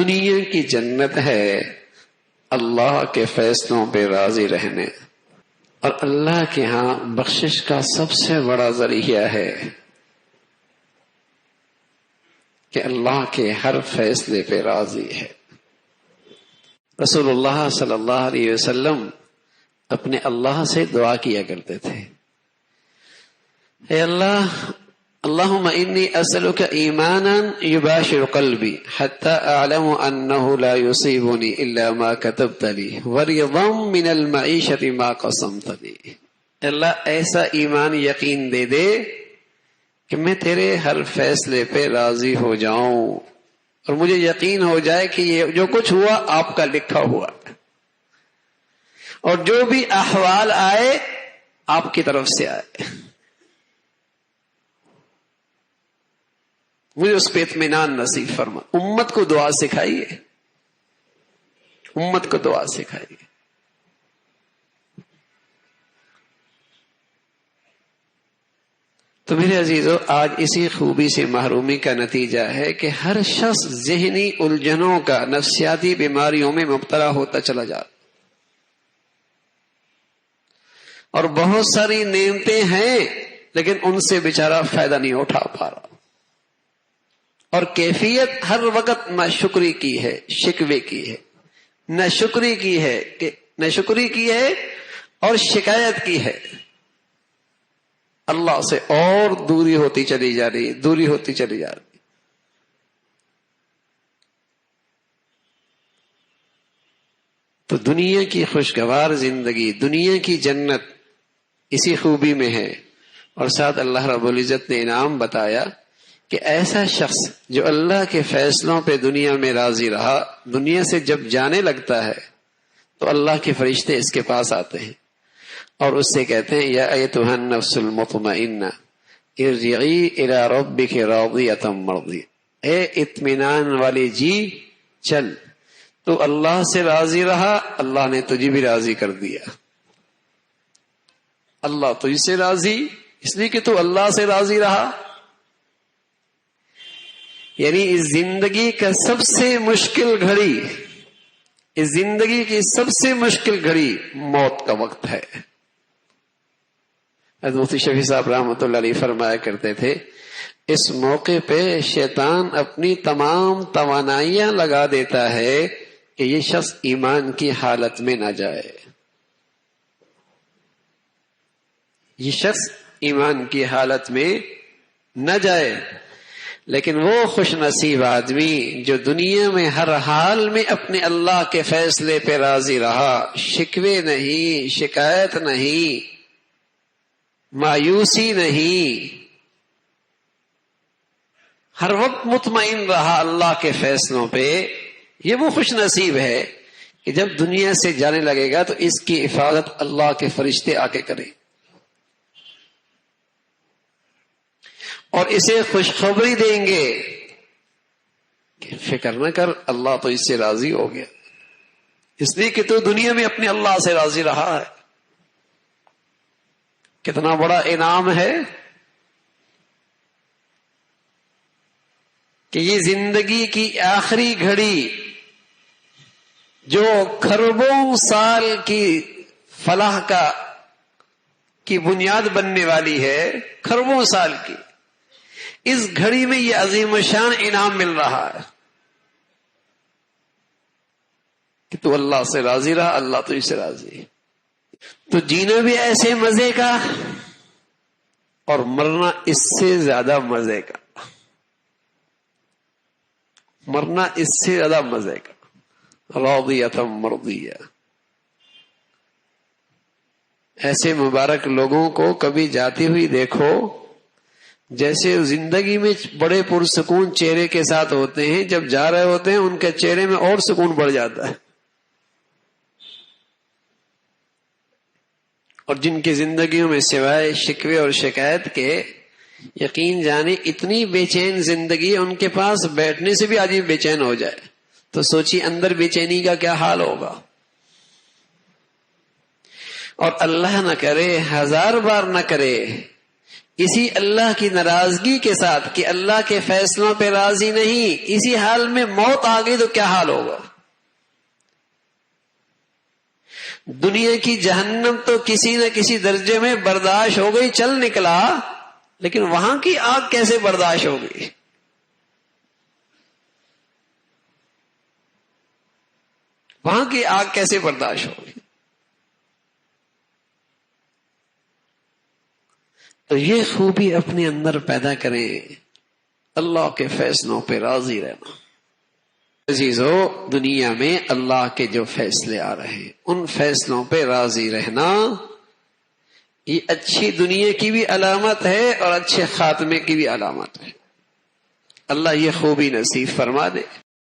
دنیا کی جنت ہے اللہ کے فیصلوں پہ راضی رہنے، اور اللہ کے ہاں بخشش کا سب سے بڑا ذریعہ ہے کہ اللہ کے ہر فیصلے پہ راضی ہے۔ رسول اللہ صلی اللہ علیہ وسلم اپنے اللہ سے دعا کیا کرتے تھے، اے اللہ، اللہم انی اسألک ایمانا یباشر قلبی حتی اعلم انہ لا یصیبنی الا ما کتبت لی ورضا من المعیشت ما قسمت لی۔ اللہ ایسا ایمان یقین دے دے کہ میں تیرے ہر فیصلے پہ راضی ہو جاؤں اور مجھے یقین ہو جائے کہ یہ جو کچھ ہوا آپ کا لکھا ہوا، اور جو بھی احوال آئے آپ کی طرف سے آئے، مجھے اس پہ اطمینان نصیب فرما۔ امت کو دعا سکھائیے، امت کو دعا سکھائیے۔ تو میرے عزیزو، آج اسی خوبی سے محرومی کا نتیجہ ہے کہ ہر شخص ذہنی الجھنوں کا، نفسیاتی بیماریوں میں مبتلا ہوتا چلا جاتا، اور بہت ساری نعمتیں ہیں لیکن ان سے بیچارہ فائدہ نہیں اٹھا پا رہا، اور کیفیت ہر وقت ناشکری کی ہے، شکوے کی ہے، ناشکری کی ہے کہ ناشکری کی ہے اور شکایت کی ہے، اللہ سے اور دوری ہوتی چلی جا رہی، دوری ہوتی چلی جا رہی۔ تو دنیا کی خوشگوار زندگی، دنیا کی جنت اسی خوبی میں ہے، اور ساتھ اللہ رب العزت نے انعام بتایا کہ ایسا شخص جو اللہ کے فیصلوں پہ دنیا میں راضی رہا، دنیا سے جب جانے لگتا ہے تو اللہ کے فرشتے اس کے پاس آتے ہیں اور اس سے کہتے ہیں، یا ایتھا النفس المطمئنہ ارجعی الی ربک راضیۃ مرضیہ، اے اطمینان والی جی، چل، تو اللہ سے راضی رہا، اللہ نے تجھے بھی راضی کر دیا۔ اللہ تجھ سے راضی اس لیے کہ تو اللہ سے راضی رہا۔ یعنی اس زندگی کا سب سے مشکل گھڑی، اس زندگی کی سب سے مشکل گھڑی موت کا وقت ہے۔ حضرت مفتی شفیع صاحب رحمۃ اللہ علیہ فرمایا کرتے تھے، اس موقع پہ شیطان اپنی تمام توانائیاں لگا دیتا ہے کہ یہ شخص ایمان کی حالت میں نہ جائے، یہ شخص ایمان کی حالت میں نہ جائے۔ لیکن وہ خوش نصیب آدمی جو دنیا میں ہر حال میں اپنے اللہ کے فیصلے پہ راضی رہا، شکوے نہیں، شکایت نہیں، مایوسی نہیں، ہر وقت مطمئن رہا اللہ کے فیصلوں پہ، یہ وہ خوش نصیب ہے کہ جب دنیا سے جانے لگے گا تو اس کی حفاظت اللہ کے فرشتے آ کے کریں اور اسے خوشخبری دیں گے کہ فکر نہ کر، اللہ تو اس سے راضی ہو گیا، اس لیے کہ تو دنیا میں اپنے اللہ سے راضی رہا ہے۔ کتنا بڑا انعام ہے کہ یہ زندگی کی آخری گھڑی جو کھربوں سال کی فلاح کی بنیاد بننے والی ہے، کھربوں سال کی، اس گھڑی میں یہ عظیم الشان انعام مل رہا ہے کہ تو اللہ سے راضی رہا، اللہ تو اس سے راضی ہے۔ تو جینا بھی ایسے مزے کا اور مرنا اس سے زیادہ مزے کا، مرنا اس سے زیادہ مزے کا، راضیۃ مرضیہ۔ ایسے مبارک لوگوں کو کبھی جاتی ہوئی دیکھو جیسے زندگی میں بڑے پرسکون چہرے کے ساتھ ہوتے ہیں، جب جا رہے ہوتے ہیں ان کے چہرے میں اور سکون بڑھ جاتا ہے، اور جن کی زندگیوں میں سوائے شکوے اور شکایت کے یقین جانے اتنی بے چین زندگی ہے، ان کے پاس بیٹھنے سے بھی آدمی بے چین ہو جائے، تو سوچیے اندر بے چینی کا کیا حال ہوگا۔ اور اللہ نہ کرے، ہزار بار نہ کرے، اسی اللہ کی ناراضگی کے ساتھ کہ اللہ کے فیصلوں پہ راضی نہیں، اسی حال میں موت آ گئی تو کیا حال ہوگا؟ دنیا کی جہنم تو کسی نہ کسی درجے میں برداشت ہو گئی، چل نکلا، لیکن وہاں کی آگ کیسے برداشت ہوگی؟ وہاں کی آگ کیسے برداشت ہوگی؟ تو یہ خوبی اپنے اندر پیدا کریں، اللہ کے فیصلوں پہ راضی رہنا۔ عزیزو، دنیا میں اللہ کے جو فیصلے آ رہے ہیں ان فیصلوں پہ راضی رہنا، یہ اچھی دنیا کی بھی علامت ہے اور اچھے خاتمے کی بھی علامت ہے۔ اللہ یہ خوبی نصیب فرما دے۔